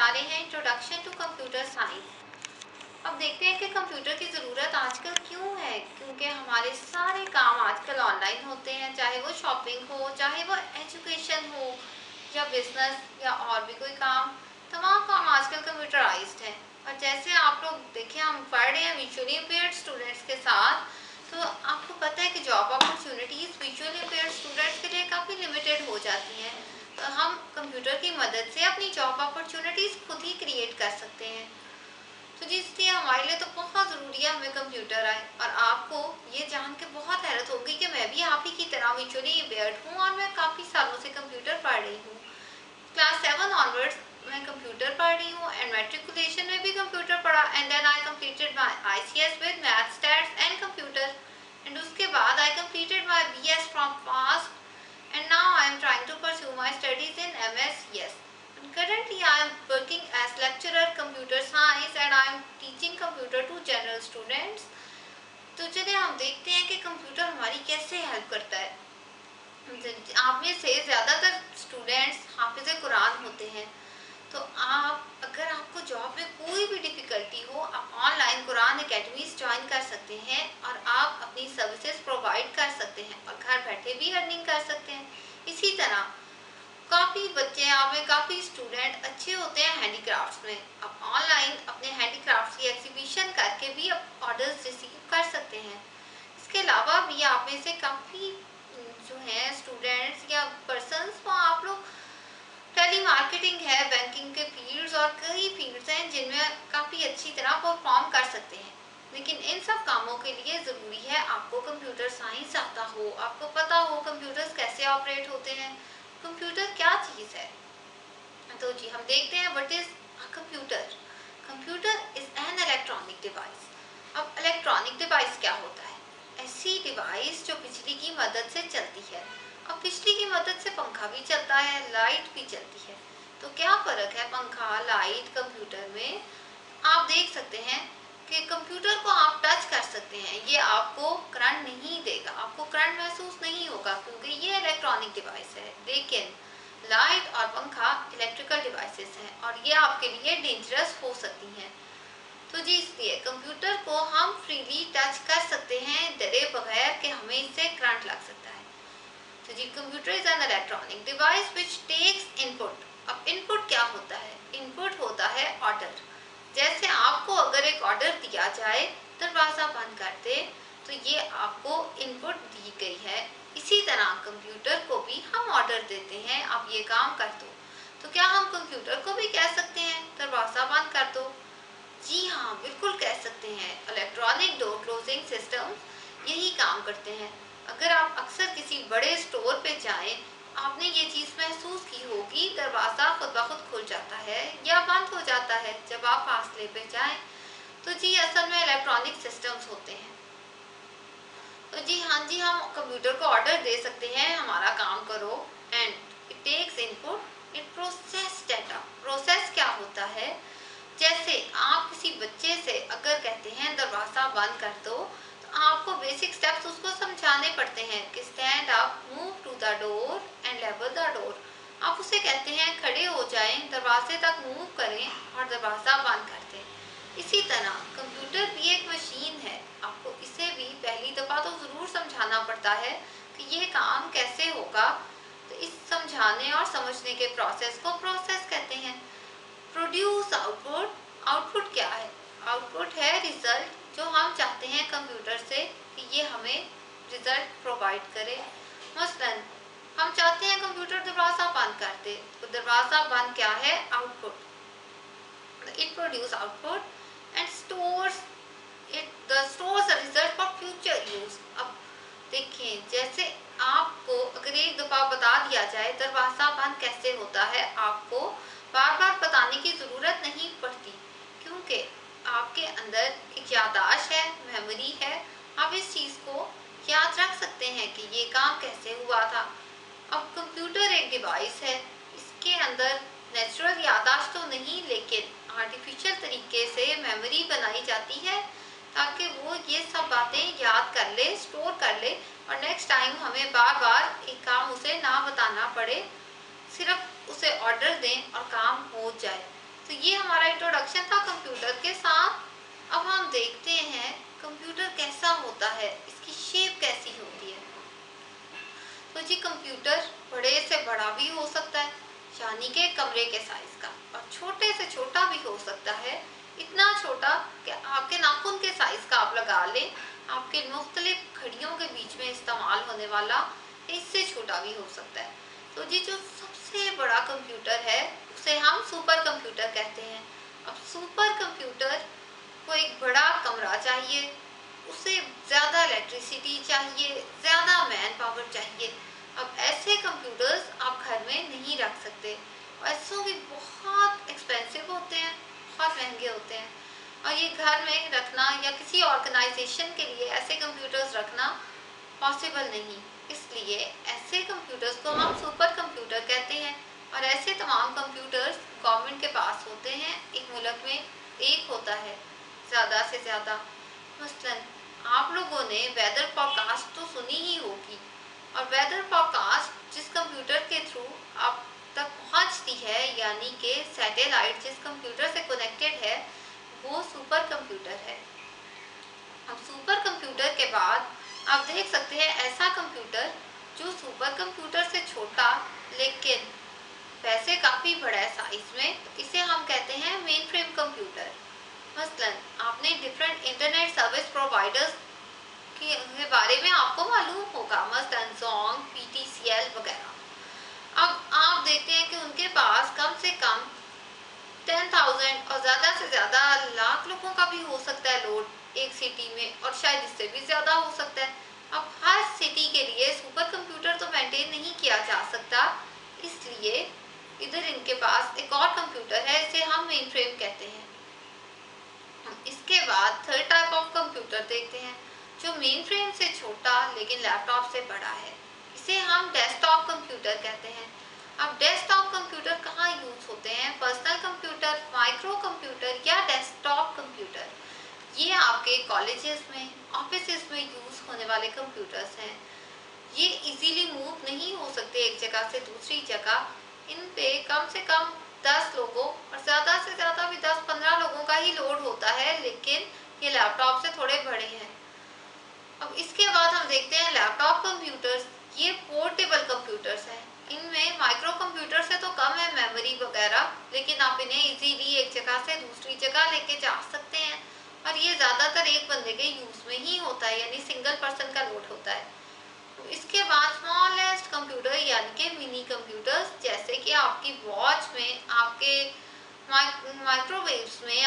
जा रहे हैं इंट्रोडक्शन टू कंप्यूटर साइंस। अब देखते हैं कि कंप्यूटर की ज़रूरत आजकल क्यों है, क्योंकि हमारे सारे काम आजकल ऑनलाइन होते हैं, चाहे वो शॉपिंग हो, चाहे वो एजुकेशन हो या बिजनेस या और भी कोई काम। तमाम काम आजकल कंप्यूटराइज्ड हैं। और जैसे आप लोग देखें, हम पढ़ रहे हैं विजुअली इम्पेयर्ड स्टूडेंट्स के साथ, तो आपको पता है कि job opportunities visually impaired students के लिए काफ़ी लिमिटेड हो जाती हैं। तो हम कंप्यूटर की मदद से अपनी जॉब अपॉर्चुनिटीज़ खुद ही क्रिएट कर सकते हैं। तो जी, इसलिए हमारे लिए तो बहुत ज़रूरी है हमें कंप्यूटर आए। और आपको ये जान के बहुत हैरत होगी कि मैं भी आप ही की तरह विजुअली इम्पेयर्ड हूँ और मैं काफ़ी सालों से कंप्यूटर पढ़ रही हूँ। क्लास 7 ऑनवर्ड्स मैं कंप्यूटर पढ़ रही हूँ एंड मैट्रिकुलेशन में भी कंप्यूटर पढ़ा and then I completed my ICS with math stats and computer and उसके बाद I completed my BS from past and now I am trying to pursue my studies in MS. Yes. And currently I am working as lecturer computer science and I am teaching computer to general students. तो चलिए हम देखते हैं कि computer हमारी कैसे help करता है। आप में से ज़्यादातर स्टूडेंट्स हाफिज़ कुरान होते हैं, तो आप अगर आपको जॉब में कोई भी डिफ़िकल्टी हो, आप ऑनलाइन कुरान एकेडमीज ज्वाइन कर सकते हैं और आप अपनी सर्विसेज प्रोवाइड कर सकते हैं और घर बैठे भी अर्निंग कर सकते हैं। इसी तरह काफ़ी बच्चे, आप में काफ़ी स्टूडेंट अच्छे होते हैं हैंडीक्राफ्ट्स में। आप ऑनलाइन अपने हैंडीक्राफ्ट्स की एग्जीबिशन करके भी आप ऑर्डर्स रिसीव कर सकते हैं। इसके अलावा भी आप में से काफ़ी जो हैं स्टूडेंट्स या पर्सनस, वो आप लोग टेली मार्केटिंग है, बैंकिंग के फील्ड्स और कई फील्ड्स हैं जिनमें काफ़ी अच्छी तरह परफॉर्म कर सकते हैं। लेकिन इन सब कामों के लिए ज़रूरी है आपको कंप्यूटर साइंस आता हो, आपको पता हो कंप्यूटर्स कैसे ऑपरेट होते हैं, कंप्यूटर क्या चीज़ है। तो जी हम देखते हैं what is a computer. Computer is an electronic device. अब इलेक्ट्रॉनिक डिवाइस क्या होता है? ऐसी डिवाइस जो बिजली की मदद से चलती है। अब बिजली की मदद से पंखा भी चलता है, लाइट भी चलती है। तो क्या फ़र्क है पंखा, लाइट, कंप्यूटर में? आप देख सकते हैं कि कंप्यूटर को आप टच कर सकते हैं, ये आपको करंट नहीं देगा, आपको करंट महसूस नहीं होगा क्योंकि ये इलेक्ट्रॉनिक डिवाइस है। लेकिन लाइट और पंखा इलेक्ट्रिकल डिवाइसेस हैं और ये आपके लिए डेंजरस हो सकती हैं। तो जी इसलिए कंप्यूटर को हम फ्रीली टच कर सकते हैं, डरे बगैर कि हमें इससे करंट लग सकता है। तो जी computer is an electronic device which takes input. अब इनपुट क्या होता है? इनपुट होता है ऑर्डर। जैसे आपको अगर एक ऑर्डर दिया जाए, दरवाज़ा बंद कर दे, तो ये आपको इनपुट दी गई है। इसी तरह कंप्यूटर को भी हम ऑर्डर देते हैं, आप ये काम कर दो। तो क्या हम कंप्यूटर को भी कह सकते हैं दरवाज़ा बंद कर दो? जी हाँ, बिल्कुल कह सकते हैं। इलेक्ट्रॉनिक डोर क्लोजिंग सिस्टम यही काम करते हैं। अगर आप अक्सर किसी बड़े स्टोर पे जाएं, आपने ये चीज़ महसूस की होगी, दरवाज़ा खुद ब खुद खुल जाता है या बंद हो जाता है जब आप फासले पे जाएं। तो जी असल में इलेक्ट्रॉनिक सिस्टम्स होते हैं। तो जी हाँ जी, हम कंप्यूटर को ऑर्डर दे सकते हैं हमारा काम करो and it takes input, it process data. Process क्या होता है? जैसे आप किसी बच्चे से अगर कहते हैं दरवाज़ा बंद कर दो, तो आपको बेसिक स्टेप्स उसको समझाने पड़ते हैं कि stand up, move to the door and level the door. आप उसे कहते हैं खड़े हो जाएं, दरवाजे तक मूव करें और दरवाज़ा बंद कर दें। इसी तरह कंप्यूटर भी एक मशीन है, आपको इसे भी पहली दफ़ा तो ज़रूर समझाना पड़ता है कि ये काम कैसे होगा। तो इस समझाने और समझने के प्रोसेस को प्रोसेस कहते हैं। Produce output. आउटपुट क्या है? आउटपुट है रिजल्ट जो हम चाहते हैं कंप्यूटर से कि ये हमें रिजल्ट प्रोवाइड करे। मसलन हम चाहते हैं कंप्यूटर दरवाज़ा बंद कर दे, तो दरवाज़ा बंद क्या है? Output. It produce output and stores stores a result for future use. अब देखिए, जैसे आपको अगर एक दफ़ा बता दिया जाए दरवाज़ा बंद कैसे होता है, आपको बार बार बताने की ज़रूरत नहीं पड़ती क्योंकि आपके अंदर एक याददाश्त है, मेमोरी है। आप इस चीज़ को याद रख सकते हैं कि ये काम कैसे हुआ था। अब कंप्यूटर एक डिवाइस है, इसके अंदर नेचुरल याददाश्त तो नहीं, लेकिन आर्टिफिशियल तरीके से मेमोरी बनाई जाती है ताकि वो ये सब बातें याद कर ले, स्टोर कर ले और नेक्स्ट टाइम हमें बार बार एक काम उसे ना बताना पड़े, सिर्फ उसे ऑर्डर दें और काम हो जाए। तो ये हमारा इंट्रोडक्शन था कंप्यूटर के साथ। अब हम देखते हैं कंप्यूटर कैसा होता है, इसकी शेप कैसी होती है। तो जी कंप्यूटर बड़े से बड़ा भी हो सकता है, यानी कि कमरे के साइज का, और छोटे से छोटा भी हो सकता है, इतना छोटा कि आपके नाखून के साइज का आप लगा लें। आपके मुख्तलिफ घड़ियों के बीच में इस्तेमाल होने वाला, इससे छोटा भी हो सकता है। तो जी जो सबसे बड़ा कंप्यूटर है उसे हम सुपर कंप्यूटर कहते हैं। अब सुपर कंप्यूटर को एक बड़ा कमरा चाहिए, उसे ज़्यादा इलेक्ट्रिसिटी चाहिए, ज़्यादा मैन पावर चाहिए। अब ऐसे कंप्यूटर्स आप घर में नहीं रख सकते, और ऐसों भी बहुत एक्सपेंसिव होते हैं, बहुत महंगे होते हैं, और ये घर में रखना या किसी ऑर्गेनाइजेशन के लिए ऐसे कंप्यूटर्स रखना पॉसिबल नहीं। इसलिए ऐसे कंप्यूटर्स को हम सुपर कंप्यूटर कहते हैं। और ऐसे तमाम कंप्यूटर्स गवर्नमेंट के पास होते हैं, एक मुल्क में एक होता है ज़्यादा से ज़्यादा। मसलन आप लोगों ने वेदर फोरकास्ट तो सुनी ही होगी, और वेदर फोरकास्ट जिस कंप्यूटर के थ्रू आप तक पहुंचती है, यानी कि सैटेलाइट जिस कंप्यूटर से कनेक्टेड है, वो सुपर कंप्यूटर है। अब सुपर कंप्यूटर के बाद आप देख सकते हैं ऐसा कंप्यूटर जो सुपर कंप्यूटर से छोटा लेकिन वैसे काफ़ी बड़ा है साइज में, इसे हम कहते हैं मेन फ्रेम कंप्यूटर। मसलन आपने डिफरेंट इंटरनेट सर्विस प्रोवाइडर्स के बारे में आपको मालूम होगा, मसलन जोंग, पीटीसीएल वगैरह। अब आप देखते हैं कि उनके पास कम से कम 10,000 और ज़्यादा से ज़्यादा लाख लोगों का भी हो सकता है लोड एक सिटी में, और शायद इससे भी ज़्यादा हो सकता है। अब हर सिटी के लिए सुपर कंप्यूटर तो मेंटेन नहीं किया जा सकता, इसलिए इधर इनके पास एक और कंप्यूटर है, इसे हम मेन फ्रेम कहते हैं। इसके बाद थर्ड टाइप ऑफ कंप्यूटर देखते हैं जो मेन फ्रेम से छोटा लेकिन लैपटॉप से बड़ा है, इसे हम डेस्कटॉप कंप्यूटर कहते हैं। अब डेस्कटॉप कंप्यूटर कहाँ यूज होते हैं? पर्सनल कंप्यूटर, माइक्रो कंप्यूटर या डेस्कटॉप कंप्यूटर, ये आपके कॉलेजेस में, ऑफिस में यूज होने वाले कंप्यूटर्स हैं। ये इजीली मूव नहीं हो सकते एक जगह से दूसरी जगह। इन पे कम से कम 10 लोगों और ज़्यादा से ज़्यादा भी 10-15 लोगों का ही लोड होता है, लेकिन ये लैपटॉप से थोड़े बड़े हैं। अब इसके बाद हम देखते हैं लैपटॉप कंप्यूटर्स। ये पोर्टेबल कंप्यूटर्स हैं, इनमें माइक्रो कंप्यूटर से तो कम है मेमोरी वगैरह, लेकिन आप इन्हें इजीली एक जगह से दूसरी जगह लेके जा सकते हैं, और ये ज़्यादातर एक बंदे के यूज़ में ही होता है, यानी सिंगल पर्सन का लोड होता है। तो इसके बाद स्मॉलेस्ट कंप्यूटर यानी कि मिनी कंप्यूटर्स, जैसे कि आपकी वॉच में, आपके माइक्रोवेव्स में,